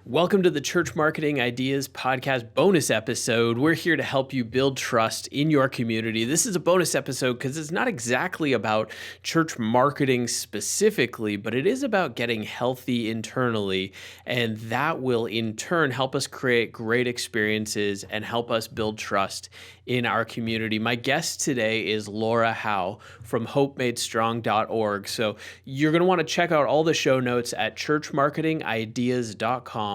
Welcome to the Church Marketing Ideas Podcast bonus episode. We're here to help you build trust in your community. This is a bonus episode because it's not exactly about church marketing specifically, but it is about getting healthy internally, and that will in turn help us create great experiences and help us build trust in our community. My guest today is Laura Howe from HopeMadeStrong.org. So you're going to want to check out all the show notes at churchmarketingideas.com/020.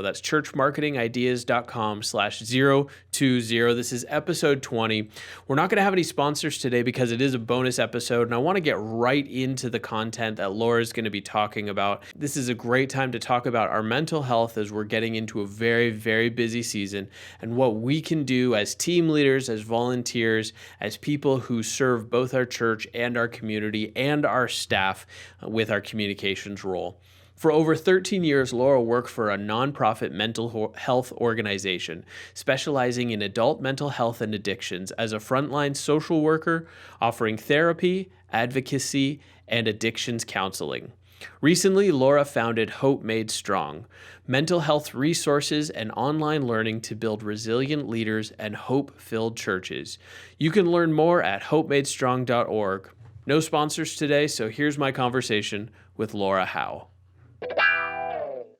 That's churchmarketingideas.com/020. This is episode 20. We're not going to have any sponsors today because it is a bonus episode, and I want to get right into the content that Laura's going to be talking about. This is a great time to talk about our mental health as we're getting into a very, very busy season and what we can do as team leaders, as volunteers, as people who serve both our church and our community and our staff with our communications role. For over 13 years, Laura worked for a nonprofit mental health organization specializing in adult mental health and addictions as a frontline social worker, offering therapy, advocacy, and addictions counseling. Recently, Laura founded Hope Made Strong, mental health resources and online learning to build resilient leaders and hope-filled churches. You can learn more at HopeMadeStrong.org. No sponsors today, so here's my conversation with Laura Howe.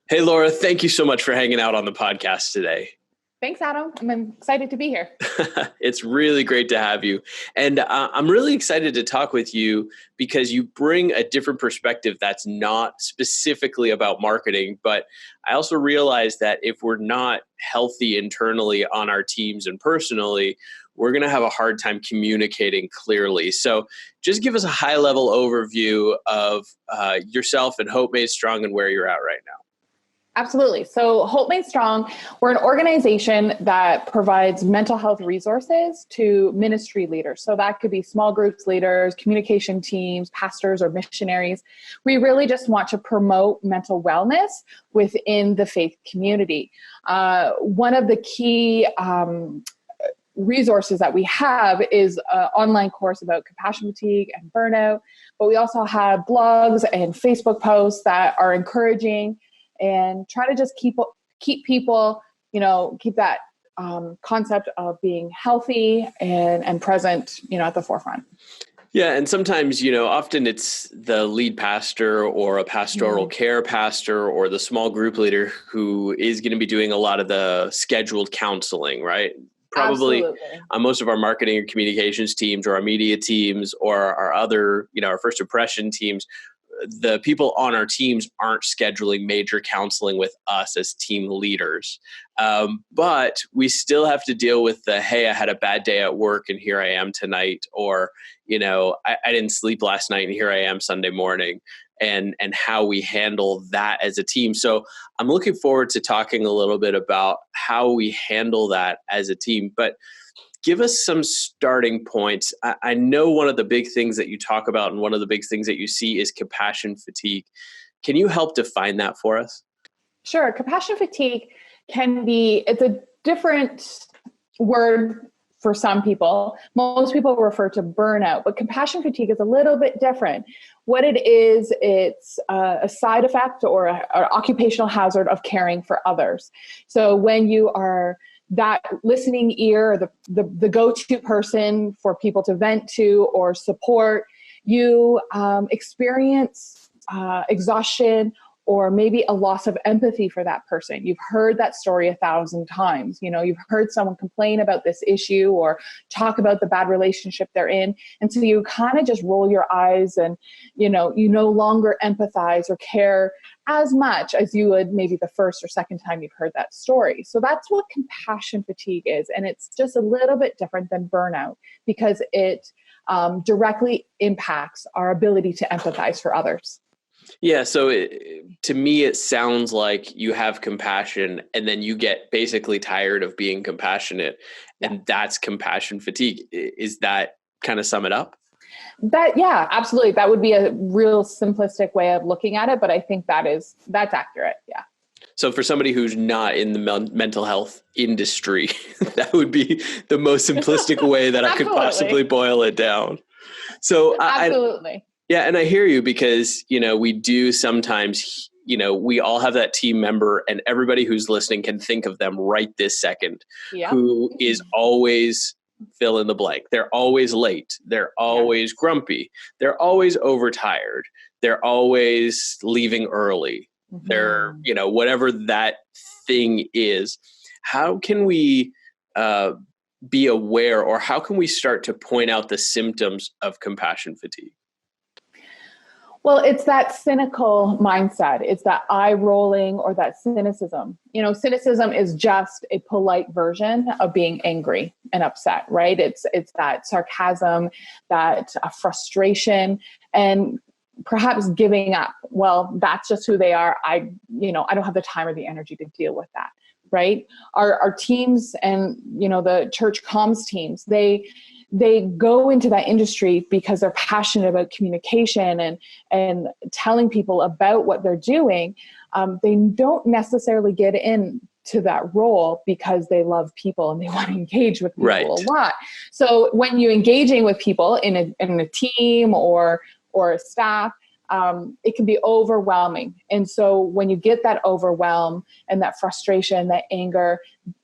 Hey, Laura, thank you so much for hanging out on the podcast today. Thanks, Adam. I'm excited to be here. It's really great to have you. And I'm really excited to talk with you because you bring a different perspective that's not specifically about marketing. But I also realize that if we're not healthy internally on our teams and personally, we're going to have a hard time communicating clearly. So just give us a high-level overview of yourself and Hope Made Strong and where you're at right now. Absolutely. So Hope Made Strong, we're an organization that provides mental health resources to ministry leaders. So that could be small groups leaders, communication teams, pastors, or missionaries. We really just want to promote mental wellness within the faith community. One of the key resources that we have is an online course about compassion fatigue and burnout, but we also have blogs and Facebook posts that are encouraging and try to just keep people, keep that concept of being healthy and present, at the forefront. Yeah. And sometimes, often it's the lead pastor or a pastoral care pastor or the small group leader who is going to be doing a lot of the scheduled counseling, right? Probably on most of our marketing or communications teams or our media teams or our other, our first impression teams, the people on our teams aren't scheduling major counseling with us as team leaders. But we still have to deal with hey, I had a bad day at work and here I am tonight. Or, I didn't sleep last night and here I am Sunday morning. And how we handle that as a team. So I'm looking forward to talking a little bit about how we handle that as a team. But give us some starting points. I know one of the big things that you talk about and one of the big things that you see is compassion fatigue. Can you help define that for us? Sure. Compassion fatigue it's a different word for some people. Most people refer to burnout, but compassion fatigue is a little bit different. What it is, it's a side effect or an occupational hazard of caring for others. So when you are that listening ear, the go-to person for people to vent to or support, you experience exhaustion or maybe a loss of empathy for that person. You've heard that story 1,000 times. You've heard someone complain about this issue or talk about the bad relationship they're in. And so you kind of just roll your eyes and, you no longer empathize or care as much as you would maybe the first or second time you've heard that story. So that's what compassion fatigue is. And it's just a little bit different than burnout because it directly impacts our ability to empathize for others. Yeah. So to me, it sounds like you have compassion and then you get basically tired of being compassionate. And that's compassion fatigue. Is that kind of sum it up? Yeah, absolutely. That would be a real simplistic way of looking at it. But I think that's accurate. Yeah. So for somebody who's not in the mental health industry, that would be the most simplistic way that I could possibly boil it down. So absolutely. Yeah. And I hear you because, we do sometimes, we all have that team member, and everybody who's listening can think of them right this second, Yep. who is always fill in the blank. They're always late. They're always grumpy. They're always overtired. They're always leaving early. They're, whatever that thing is. How can we be aware, or how can we start to point out the symptoms of compassion fatigue? Well, it's that cynical mindset. It's that eye rolling or that cynicism. Cynicism is just a polite version of being angry and upset, right? It's that sarcasm, that frustration, and perhaps giving up. Well, that's just who they are. I don't have the time or the energy to deal with that, right? Our teams and, the church comms teams, they go into that industry because they're passionate about communication and telling people about what they're doing. They don't necessarily get into that role because they love people and they want to engage with people a lot. So when you're engaging with people in a team or a staff, it can be overwhelming. And so when you get that overwhelm and that frustration, that anger,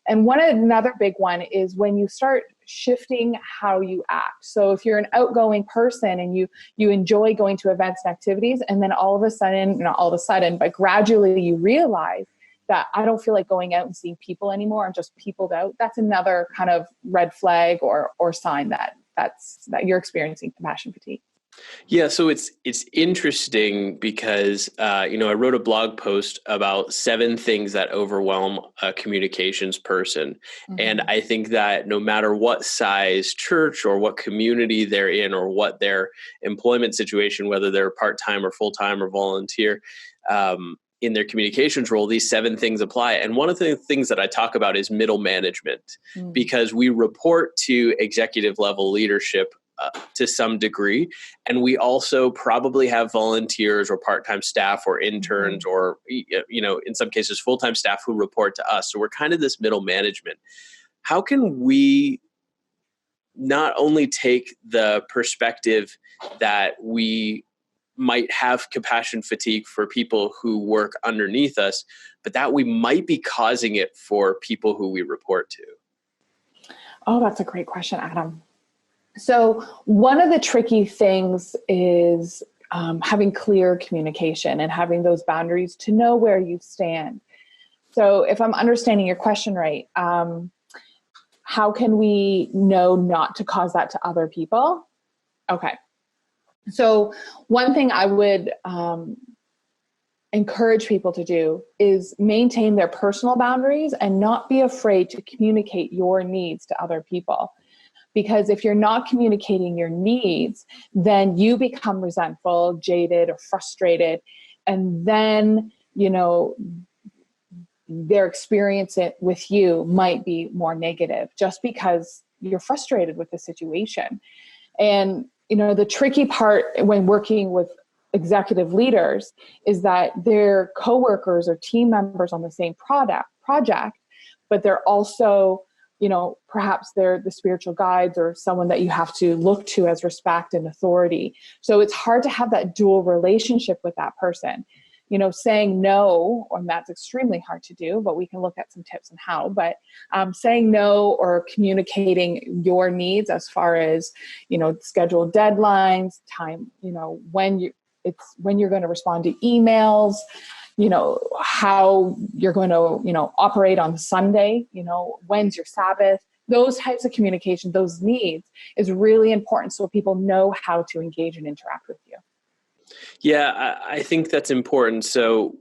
and another big one is when you start shifting how you act. So if you're an outgoing person and you enjoy going to events and activities, and then all of a sudden, but gradually you realize that I don't feel like going out and seeing people anymore. I'm just peopled out. That's another kind of red flag or sign that you're experiencing compassion fatigue. Yeah, so it's interesting because I wrote a blog post about 7 things that overwhelm a communications person, and I think that no matter what size church or what community they're in or what their employment situation, whether they're part-time or full-time or volunteer, in their communications role, these 7 things apply. And one of the things that I talk about is middle management, because we report to executive level leadership to some degree. And we also probably have volunteers or part-time staff or interns or, in some cases, full-time staff who report to us. So we're kind of this middle management. How can we not only take the perspective that we might have compassion fatigue for people who work underneath us, but that we might be causing it for people who we report to? Oh, that's a great question, Adam. So one of the tricky things is having clear communication and having those boundaries to know where you stand. So if I'm understanding your question right, how can we know not to cause that to other people? Okay. So one thing I would encourage people to do is maintain their personal boundaries and not be afraid to communicate your needs to other people. Because if you're not communicating your needs, then you become resentful, jaded, or frustrated. And then, their experience with you might be more negative just because you're frustrated with the situation. And, the tricky part when working with executive leaders is that they're coworkers or team members on the same project, but they're also perhaps they're the spiritual guides or someone that you have to look to as respect and authority. So it's hard to have that dual relationship with that person. Saying no, and that's extremely hard to do, but we can look at some tips on how. But saying no or communicating your needs as far as, scheduled deadlines, time, when you're going to respond to emails, how you're going to, operate on Sunday, when's your Sabbath, those types of communication, those needs is really important so people know how to engage and interact with you. Yeah, I think that's important. So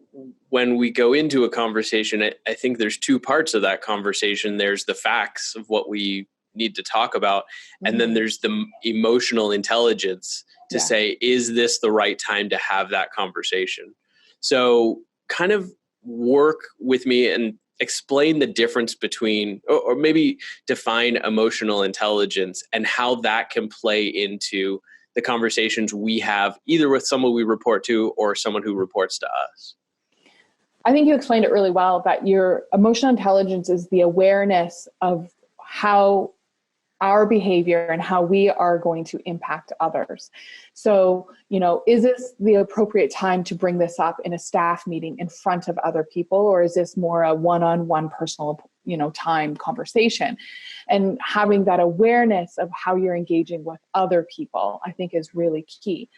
when we go into a conversation, I think there's 2 parts of that conversation. There's the facts of what we need to talk about. And then there's the emotional intelligence to say, is this the right time to have that conversation? So kind of work with me and explain the difference between, or maybe define emotional intelligence and how that can play into the conversations we have either with someone we report to or someone who reports to us. I think you explained it really well, that your emotional intelligence is the awareness of how our behavior and how we are going to impact others. So, is this the appropriate time to bring this up in a staff meeting in front of other people, or is this more a one-on-one personal, time conversation? And having that awareness of how you're engaging with other people, I think, is really key.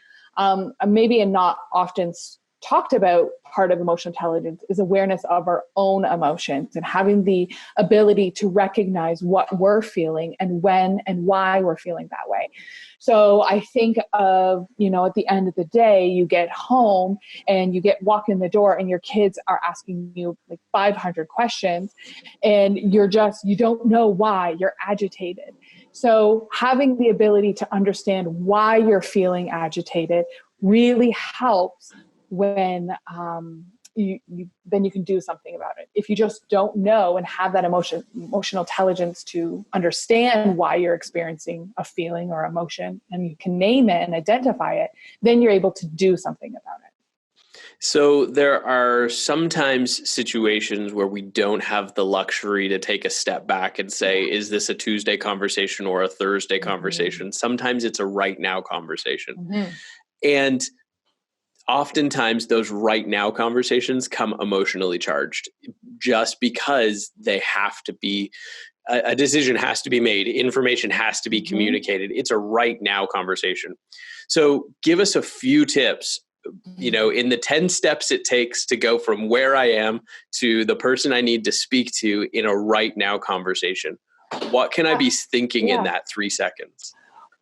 Maybe a not often talked about part of emotional intelligence is awareness of our own emotions and having the ability to recognize what we're feeling and when and why we're feeling that way. So I think of, at the end of the day, you get home and you walk in the door and your kids are asking you like 500 questions and you don't know why you're agitated. So having the ability to understand why you're feeling agitated really helps when then you can do something about it. If you just don't know and have that emotional intelligence to understand why you're experiencing a feeling or emotion, and you can name it and identify it, then you're able to do something about it. So there are sometimes situations where we don't have the luxury to take a step back and say, is this a Tuesday conversation or a Thursday conversation? Sometimes it's a right now conversation. And oftentimes those right now conversations come emotionally charged just because they have to be, a decision has to be made, information has to be communicated. It's a right now conversation. So give us a few tips, in the 10 steps it takes to go from where I am to the person I need to speak to in a right now conversation. What can I be thinking in that 3 seconds?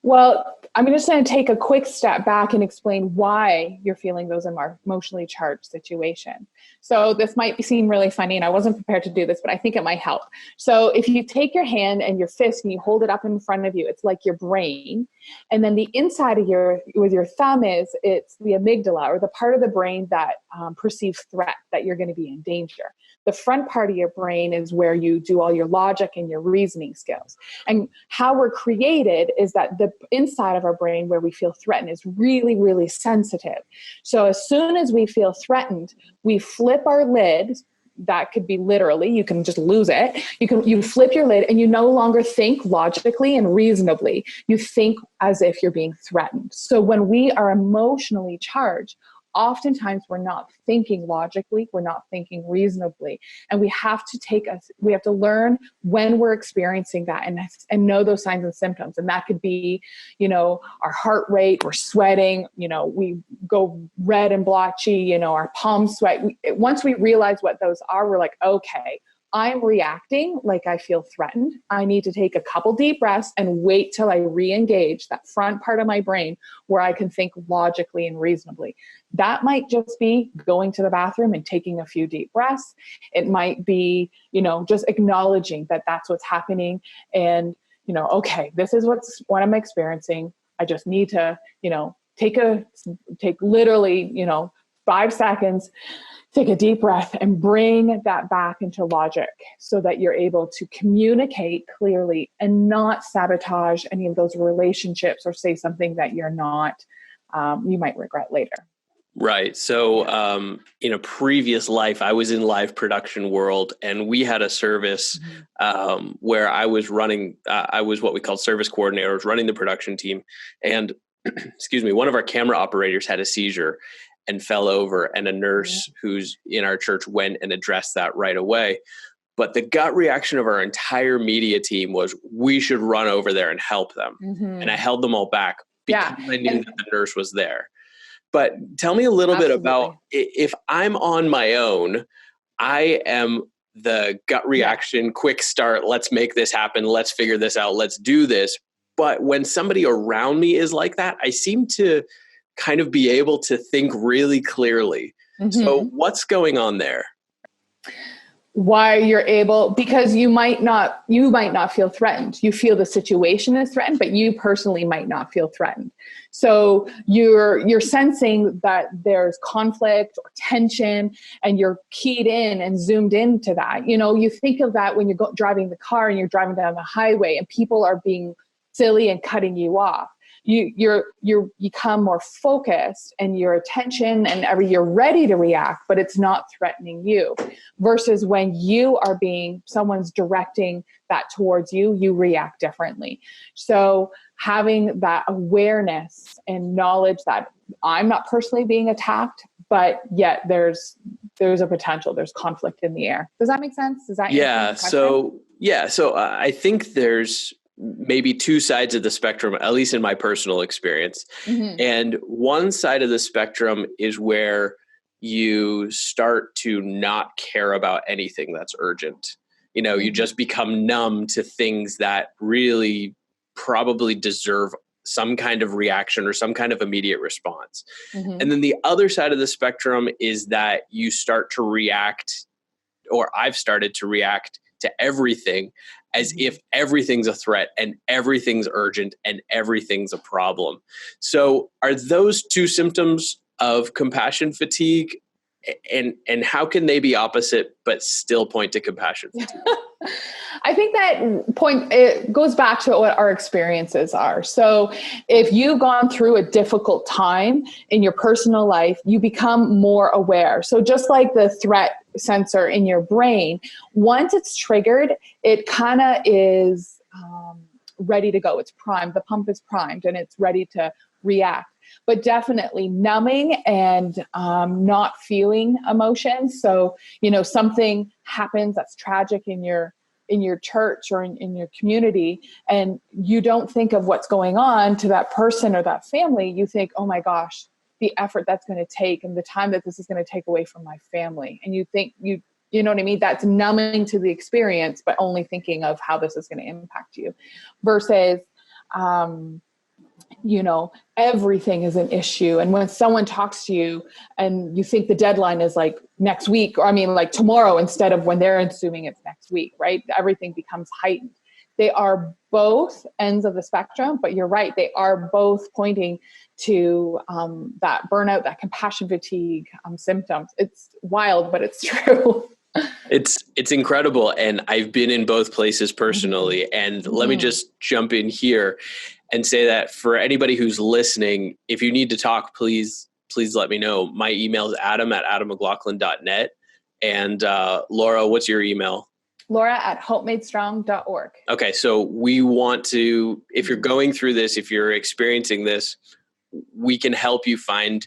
Well, I'm just going to take a quick step back and explain why you're feeling those emotionally charged situation. So this might seem really funny, and I wasn't prepared to do this, but I think it might help. So if you take your hand and your fist and you hold it up in front of you, it's like your brain. And then the inside of with your thumb it's the amygdala, or the part of the brain that perceives threat, that you're going to be in danger. The front part of your brain is where you do all your logic and your reasoning skills. And how we're created is that the inside of our brain, where we feel threatened, is really, really sensitive. So as soon as we feel threatened, we flip our lid. That could be literally, you can just lose it. You flip your lid and you no longer think logically and reasonably. You think as if you're being threatened. So when we are emotionally charged, oftentimes we're not thinking logically, we're not thinking reasonably. And we have to learn when we're experiencing that and know those signs and symptoms. And that could be, our heart rate, we're sweating, we go red and blotchy, our palms sweat. Once we realize what those are, we're like, okay, I'm reacting like I feel threatened. I need to take a couple deep breaths and wait till I re-engage that front part of my brain where I can think logically and reasonably. That might just be going to the bathroom and taking a few deep breaths. It might be, just acknowledging that that's what's happening. And, okay, this is what I'm experiencing. I just need to, take literally, 5 seconds, take a deep breath and bring that back into logic so that you're able to communicate clearly and not sabotage any of those relationships or say something that you're not, you might regret later. Right. So in a previous life, I was in live production world, and we had a service where I was running, I was what we called service coordinators, running the production team. And excuse me, one of our camera operators had a seizure and fell over, and a nurse who's in our church went and addressed that right away. But the gut reaction of our entire media team was, we should run over there and help them. And I held them all back because I knew that the nurse was there. But tell me a little bit about, if I'm on my own, I am the gut reaction, quick start, let's make this happen, let's figure this out, let's do this. But when somebody around me is like that, I seem to kind of be able to think really clearly. So what's going on there? Why you're able, because you might not feel threatened. You feel the situation is threatened, but you personally might not feel threatened. So you're sensing that there's conflict or tension, and you're keyed in and zoomed into that. You think of that when you're driving the car and you're driving down the highway and people are being silly and cutting you off. you become more focused, and your attention and you're ready to react, but it's not threatening you. Versus when someone's directing that towards you, you react differently. So having that awareness and knowledge that I'm not personally being attacked, but yet there's a potential, there's conflict in the air. Does that make sense? Does that answer the question? So I think there's maybe two sides of the spectrum, at least in my personal experience. Mm-hmm. And one side of the spectrum is where you start to not care about anything that's urgent. Mm-hmm. You just become numb to things that really probably deserve some kind of reaction or some kind of immediate response. Mm-hmm. And then the other side of the spectrum is that you start to react, or I've started to react to everything as Mm-hmm. if everything's a threat and everything's urgent and everything's a problem. So are those two symptoms of compassion fatigue? And how can they be opposite but still point to compassion fatigue? I think it goes back to what our experiences are. So if you've gone through a difficult time in your personal life, you become more aware. So just like the threat sensor in your brain, once it's triggered, it kind of is ready to go. It's primed. The pump is primed and it's ready to react. But definitely numbing and not feeling emotions. So, something happens that's tragic in your church or in your community, and you don't think of what's going on to that person or that family. You think, oh my gosh, the effort that's going to take and the time that this is going to take away from my family. And you think you know what I mean? That's numbing to the experience, but only thinking of how this is going to impact you versus, everything is an issue. And when someone talks to you and you think the deadline is like next week, or like tomorrow, instead of when they're assuming it's next week, right? Everything becomes heightened. They are both ends of the spectrum, but you're right. They are both pointing to that burnout, that compassion fatigue symptoms. It's wild, but it's true. It's incredible. And I've been in both places personally. Mm-hmm. And let me just jump in here and say that for anybody who's listening, if you need to talk, please let me know. My email is adam@adammclaughlin.net. And Laura, what's your email? Laura@hopemadestrong.org. Okay. So we want to, if you're going through this, if you're experiencing this, we can help you find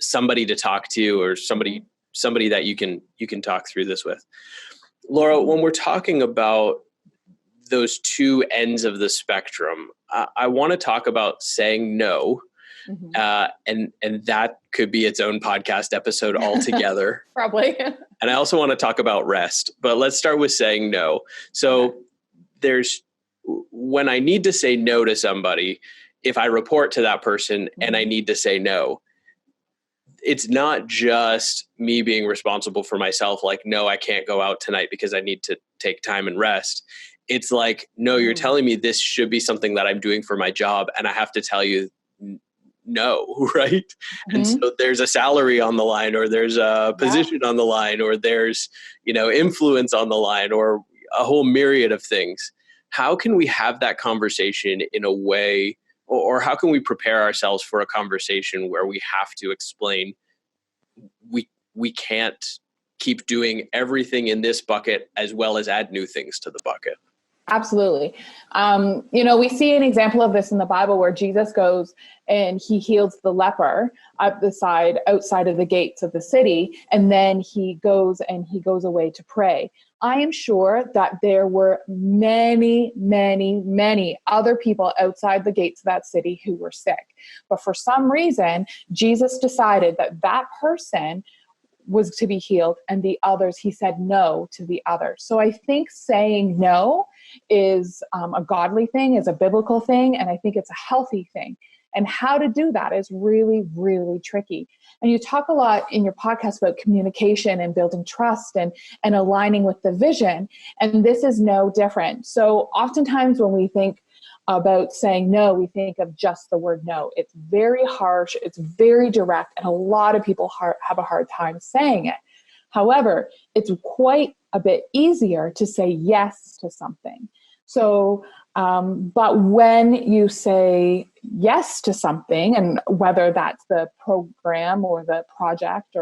somebody to talk to, or somebody that you can talk through this with. Laura, when we're talking about those two ends of the spectrum, I want to talk about saying no. Mm-hmm. And that could be its own podcast episode altogether. Probably. And I also want to talk about rest, but let's start with saying no. So there's, when I need to say no to somebody, if I report to that person and I need to say no, it's not just me being responsible for myself. Like, no, I can't go out tonight because I need to take time and rest. It's like, no, you're telling me this should be something that I'm doing for my job, and I have to tell you no, right? Mm-hmm. And so there's a salary on the line, or there's a position on the line, or there's, influence on the line, or a whole myriad of things. How can we have that conversation in a way, or how can we prepare ourselves for a conversation where we have to explain we can't keep doing everything in this bucket as well as add new things to the bucket? Absolutely. We see an example of this in the Bible where Jesus goes and he heals the leper outside of the gates of the city. And then he goes away to pray. I am sure that there were many, many, many other people outside the gates of that city who were sick. But for some reason, Jesus decided that person was to be healed, and the others, he said no to the others. So I think saying no is a godly thing, is a biblical thing, and I think it's a healthy thing. And how to do that is really, really tricky. And you talk a lot in your podcast about communication and building trust and aligning with the vision. And this is no different. So oftentimes when we think about saying no, we think of just the word no. It's very harsh, it's very direct, and a lot of people have a hard time saying it. However, it's quite a bit easier to say yes to something. So But when you say yes to something, and whether that's the program or the project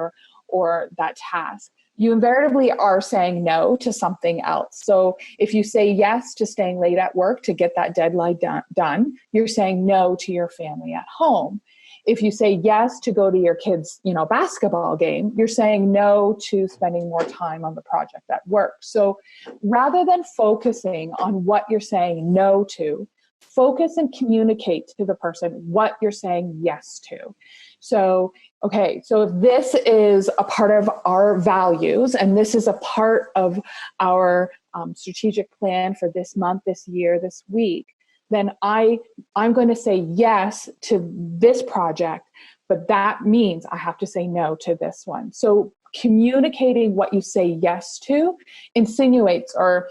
or that task, you invariably are saying no to something else. So if you say yes to staying late at work to get that deadline done, you're saying no to your family at home. If you say yes to go to your kids', basketball game, you're saying no to spending more time on the project at work. So rather than focusing on what you're saying no to, focus and communicate to the person what you're saying yes to. So, okay, so if this is a part of our values and this is a part of our strategic plan for this month, this year, this week, then I'm going to say yes to this project, but that means I have to say no to this one. So communicating what you say yes to insinuates or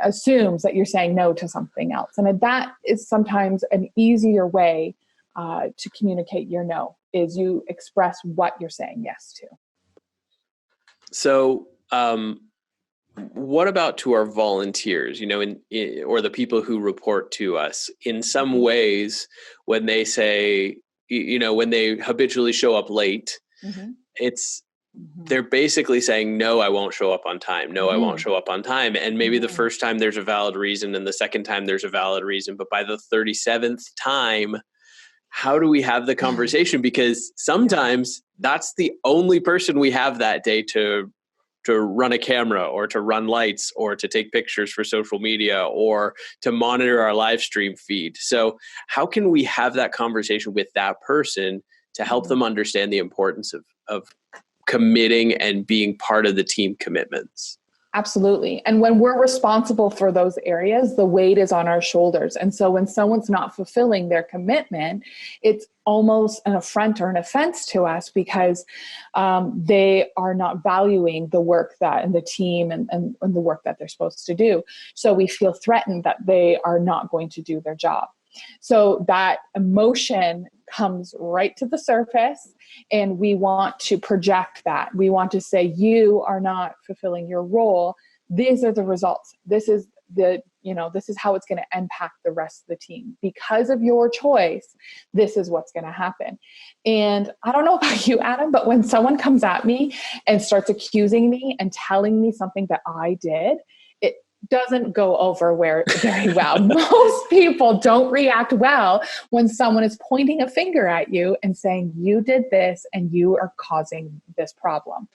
assumes that you're saying no to something else. And that is sometimes an easier way to communicate your no, is you express what you're saying yes to. So, what about to our volunteers, or the people who report to us? In some ways, when they say, when they habitually show up late, they're basically saying, no, I won't show up on time. No, I won't show up on time. And maybe the first time there's a valid reason and the second time there's a valid reason. But by the 37th time, how do we have the conversation? Because sometimes that's the only person we have that day to run a camera or to run lights or to take pictures for social media or to monitor our live stream feed. So how can we have that conversation with that person to help them understand the importance of committing and being part of the team commitments? Absolutely. And when we're responsible for those areas, the weight is on our shoulders. And so when someone's not fulfilling their commitment, it's almost an affront or an offense to us because they are not valuing the work that and the team and the work that they're supposed to do. So we feel threatened that they are not going to do their job. So that emotion comes right to the surface, and we want to project that. We want to say, you are not fulfilling your role. These are the results. This is how it's going to impact the rest of the team. Because of your choice, this is what's going to happen. And I don't know about you, Adam, but when someone comes at me and starts accusing me and telling me something that I did, doesn't go over very well. Most people don't react well when someone is pointing a finger at you and saying, you did this and you are causing this problem.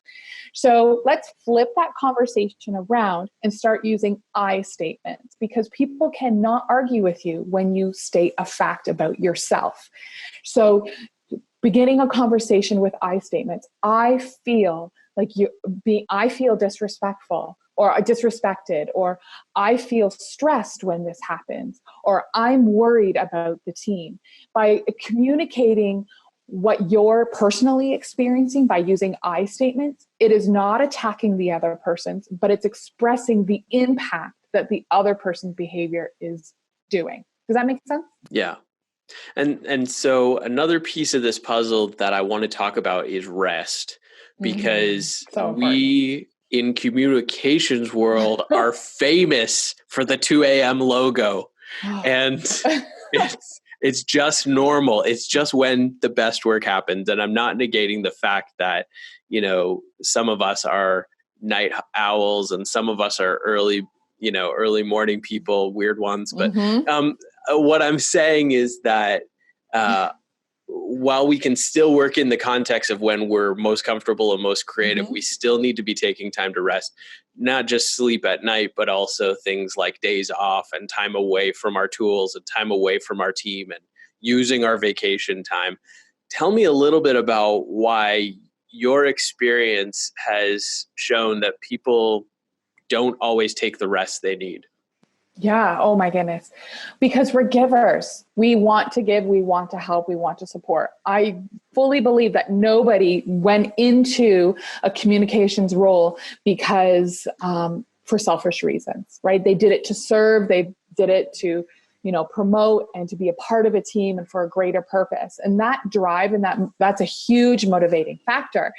So let's flip that conversation around and start using I statements, because people cannot argue with you when you state a fact about yourself. So beginning a conversation with I statements, I feel disrespectful, or disrespected, or I feel stressed when this happens, or I'm worried about the team. By communicating what you're personally experiencing by using I statements, it is not attacking the other person's, but it's expressing the impact that the other person's behavior is doing. Does that make sense? Yeah. And so another piece of this puzzle that I want to talk about is rest, because we in communications world are famous for the 2 a.m. logo. And it's just normal. It's just when the best work happens. And I'm not negating the fact that, some of us are night owls and some of us are early morning people, weird ones. But what I'm saying is that while we can still work in the context of when we're most comfortable and most creative, we still need to be taking time to rest, not just sleep at night, but also things like days off and time away from our tools and time away from our team and using our vacation time. Tell me a little bit about why your experience has shown that people don't always take the rest they need. Yeah. Oh my goodness. Because we're givers. We want to give, we want to help, we want to support. I fully believe that nobody went into a communications role because for selfish reasons, right? They did it to serve. They did it to, promote and to be a part of a team and for a greater purpose. And that drive and that's a huge motivating factor.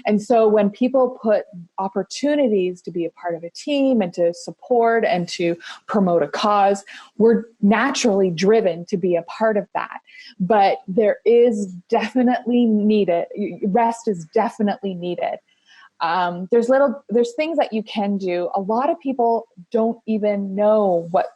And so when people put opportunities to be a part of a team and to support and to promote a cause, we're naturally driven to be a part of that. But there is definitely needed, rest is definitely needed. There's things that you can do. A lot of people don't even know what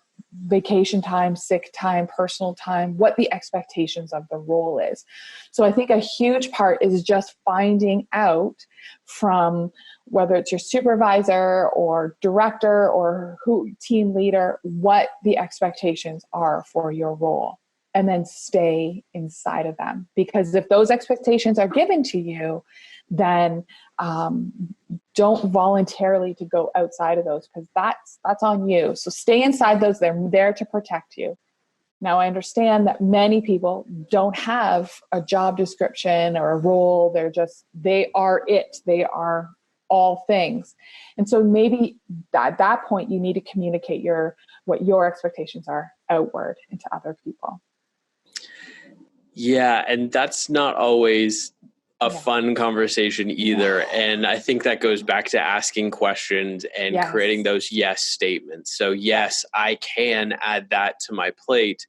vacation time, sick time, personal time, what the expectations of the role is. So I think a huge part is just finding out from whether it's your supervisor or director or team leader, what the expectations are for your role, and then stay inside of them. Because if those expectations are given to you, then don't voluntarily to go outside of those, because that's on you. So stay inside those. They're there to protect you. Now, I understand that many people don't have a job description or a role. They are it. They are all things. And so maybe at that point, you need to communicate what your expectations are outward into other people. Yeah, and that's not always a fun conversation either. And I think that goes back to asking questions and creating those yes statements. So yes, I can add that to my plate,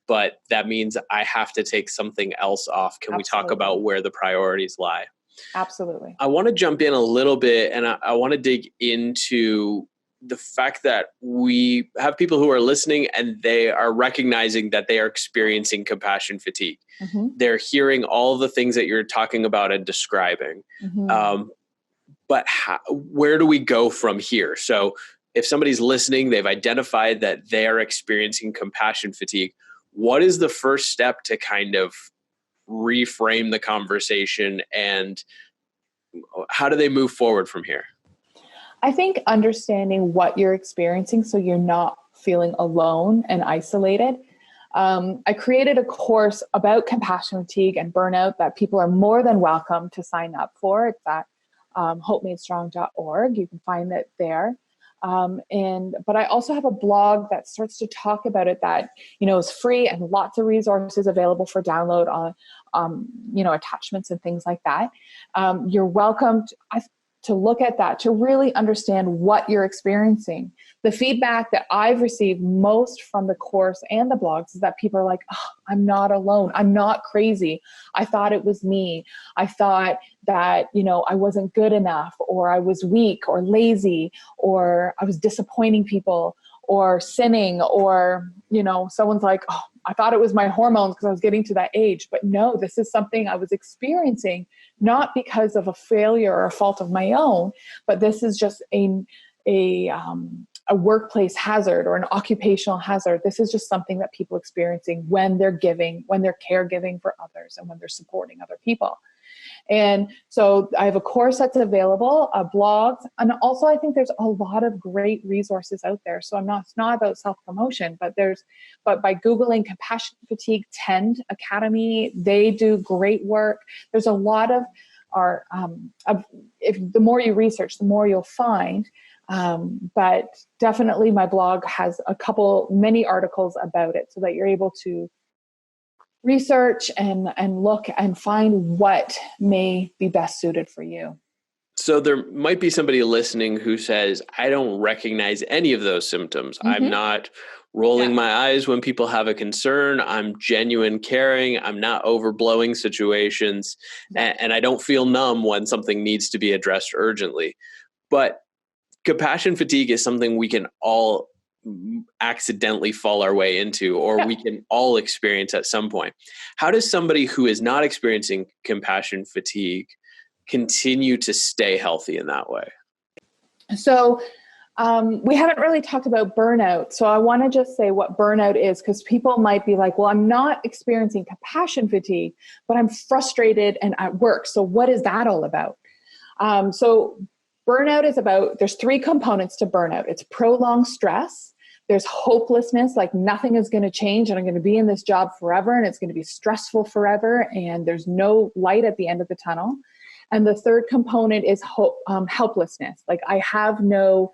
but that means I have to take something else off. Can we talk about where the priorities lie? Absolutely. I want to jump in a little bit, and I want to dig into the fact that we have people who are listening and they are recognizing that they are experiencing compassion fatigue. Mm-hmm. They're hearing all the things that you're talking about and describing. Mm-hmm. But where do we go from here? So if somebody's listening, they've identified that they're experiencing compassion fatigue. What is the first step to kind of reframe the conversation, and how do they move forward from here? I think understanding what you're experiencing so you're not feeling alone and isolated. I created a course about compassion fatigue and burnout that people are more than welcome to sign up for. It's at hopemadestrong.org. You can find it there. But I also have a blog that starts to talk about it that, is free and lots of resources available for download on, attachments and things like that. You're welcome to look at that, to really understand what you're experiencing. The feedback that I've received most from the course and the blogs is that people are like, oh, I'm not alone. I'm not crazy. I thought it was me. I thought that, I wasn't good enough, or I was weak or lazy, or I was disappointing people or sinning, or, someone's like, oh, I thought it was my hormones because I was getting to that age. But no, this is something I was experiencing, not because of a failure or a fault of my own, but this is just a workplace hazard or an occupational hazard. This is just something that people are experiencing when they're caregiving for others and when they're supporting other people. And so I have a course that's available, blogs, and also I think there's a lot of great resources out there. So it's not about self-promotion, but by Googling Compassion Fatigue Tend Academy, they do great work. There's a lot of if the more you research, the more you'll find. But definitely my blog has many articles about it so that you're able to research and look and find what may be best suited for you. So there might be somebody listening who says, I don't recognize any of those symptoms. Mm-hmm. I'm not rolling my eyes when people have a concern. I'm genuine caring. I'm not overblowing situations. And I don't feel numb when something needs to be addressed urgently. But compassion fatigue is something we can all accidentally fall our way into, or we can all experience at some point. How does somebody who is not experiencing compassion fatigue continue to stay healthy in that way? So we haven't really talked about burnout. So I want to just say what burnout is, because people might be like, well, I'm not experiencing compassion fatigue, but I'm frustrated and at work. So what is that all about? So burnout is there's three components to burnout. It's prolonged stress. There's hopelessness, like nothing is going to change and I'm going to be in this job forever and it's going to be stressful forever and there's no light at the end of the tunnel. And the third component is helplessness. Like I have no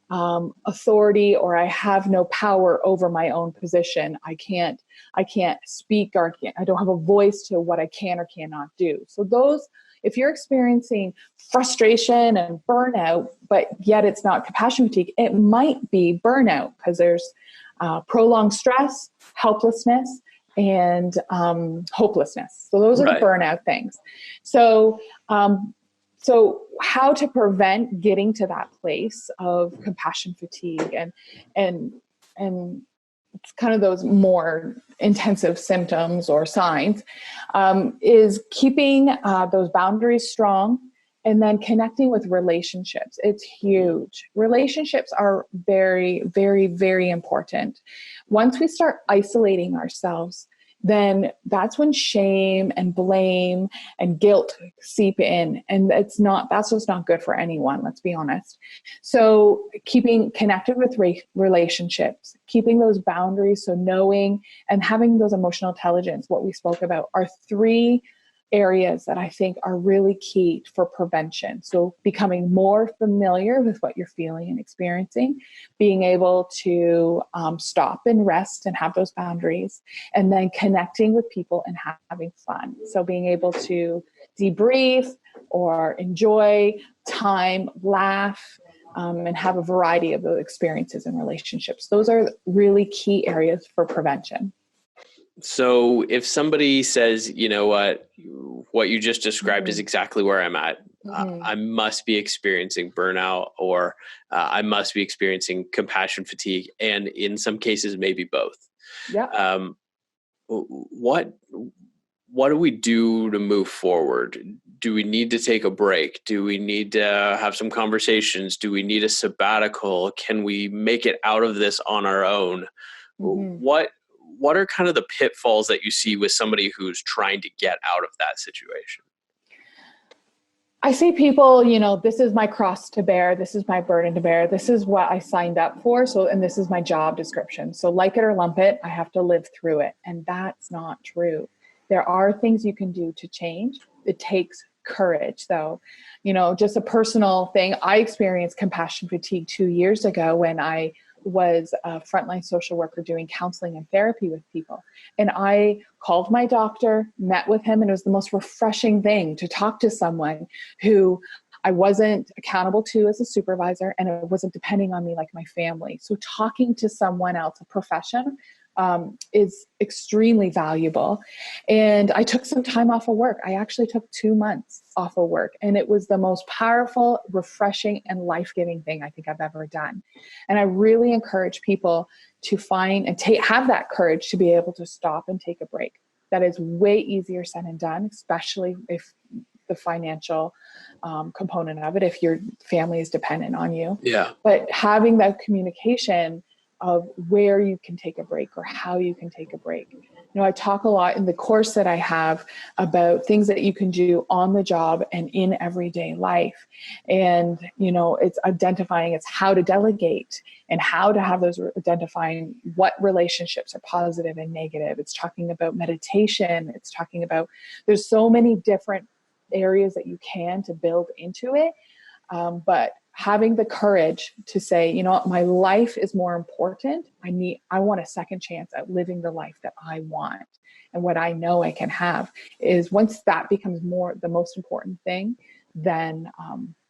authority, or I have no power over my own position. I can't speak, or I don't have a voice to what I can or cannot do. So those, if you're experiencing frustration and burnout, but yet it's not compassion fatigue, it might be burnout, because there's prolonged stress, helplessness, and hopelessness. So those are the burnout things. So how to prevent getting to that place of compassion fatigue and it's kind of those more intensive symptoms or signs, is keeping those boundaries strong, and then connecting with relationships. It's huge. Relationships are very, very, very important. Once we start isolating ourselves, then that's when shame and blame and guilt seep in. And that's just not good for anyone, let's be honest. So keeping connected with relationships, keeping those boundaries, so knowing and having those emotional intelligence, what we spoke about, are three areas that I think are really key for prevention. So becoming more familiar with what you're feeling and experiencing, being able to stop and rest and have those boundaries, and then connecting with people and having fun. So being able to debrief or enjoy time, laugh, and have a variety of those experiences and relationships. Those are really key areas for prevention. So if somebody says, you know what you just described is exactly where I'm at. I must be experiencing burnout, or I must be experiencing compassion fatigue. And in some cases, maybe both. Yeah. What do we do to move forward? Do we need to take a break? Do we need to have some conversations? Do we need a sabbatical? Can we make it out of this on our own? What are kind of the pitfalls that you see with somebody who's trying to get out of that situation? I see people, this is my cross to bear. This is my burden to bear. This is what I signed up for. And this is my job description. So like it or lump it, I have to live through it. And that's not true. There are things you can do to change. It takes courage, though. Just a personal thing. I experienced compassion fatigue 2 years ago when I was a frontline social worker doing counseling and therapy with people. And I called my doctor, met with him, and it was the most refreshing thing to talk to someone who I wasn't accountable to as a supervisor, and it wasn't depending on me like my family. So talking to someone else, a profession, is extremely valuable. And I took some time off of work. I actually took 2 months off of work, and it was the most powerful, refreshing, and life-giving thing I think I've ever done. And I really encourage people to find and have that courage to be able to stop and take a break. That is way easier said than done, especially if the financial component of it, if your family is dependent on you. Yeah. But having that communication of where you can take a break or how you can take a break. I talk a lot in the course that I have about things that you can do on the job and in everyday life. And, it's identifying, it's how to delegate and how to have those, identifying what relationships are positive and negative. It's talking about meditation. It's talking about, there's so many different areas that you can to build into it. But having the courage to say, my life is more important. I want a second chance at living the life that I want and what I know I can have, is once that becomes the most important thing, then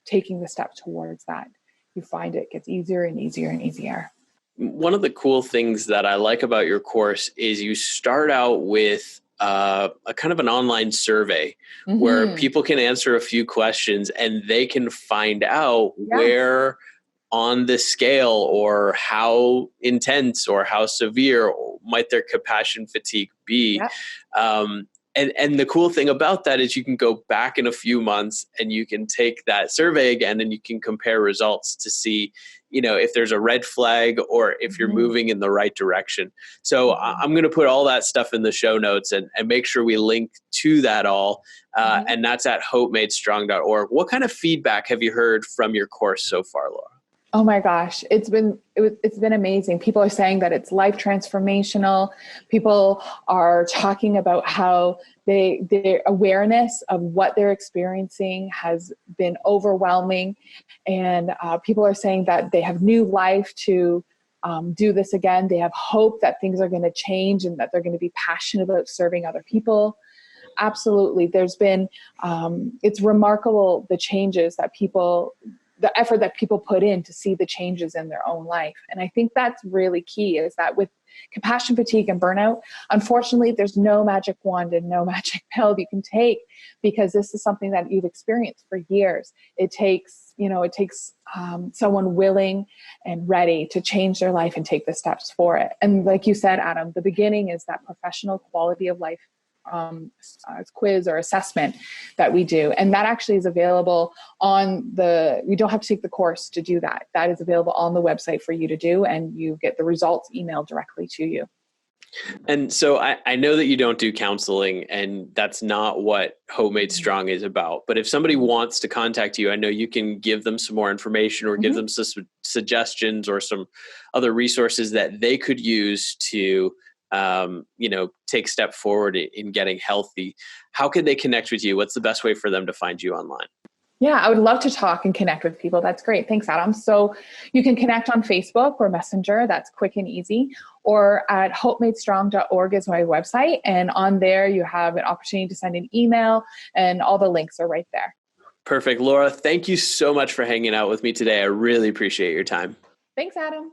taking the step towards that, you find it gets easier and easier and easier. One of the cool things that I like about your course is you start out with a kind of an online survey where people can answer a few questions and they can find out where on the scale or how intense or how severe might their compassion fatigue be. And the cool thing about that is you can go back in a few months and you can take that survey again and you can compare results to see, if there's a red flag or if you're moving in the right direction. So I'm going to put all that stuff in the show notes and make sure we link to that all. And that's at hopemadestrong.org. What kind of feedback have you heard from your course so far, Laura? Oh my gosh, it's been amazing. People are saying that it's life transformational. People are talking about how their awareness of what they're experiencing has been overwhelming, and people are saying that they have new life to do this again. They have hope that things are going to change and that they're going to be passionate about serving other people. Absolutely, there's been it's remarkable the changes that people the effort that people put in to see the changes in their own life. And I think that's really key, is that with compassion fatigue and burnout, unfortunately, there's no magic wand and no magic pill you can take, because this is something that you've experienced for years. It takes, someone willing and ready to change their life and take the steps for it. And like you said, Adam, the beginning is that professional quality of life quiz or assessment that we do. And that actually is available you don't have to take the course to do that. That is available on the website for you to do, and you get the results emailed directly to you. And so I know that you don't do counseling, and that's not what Howe Made Strong is about. But if somebody wants to contact you, I know you can give them some more information or give them some suggestions or some other resources that they could use to take a step forward in getting healthy. How can they connect with you? What's the best way for them to find you online? Yeah, I would love to talk and connect with people. That's great. Thanks, Adam. So you can connect on Facebook or Messenger. That's quick and easy. Or at hopemadestrong.org is my website. And on there, you have an opportunity to send an email, and all the links are right there. Perfect. Laura, thank you so much for hanging out with me today. I really appreciate your time. Thanks, Adam.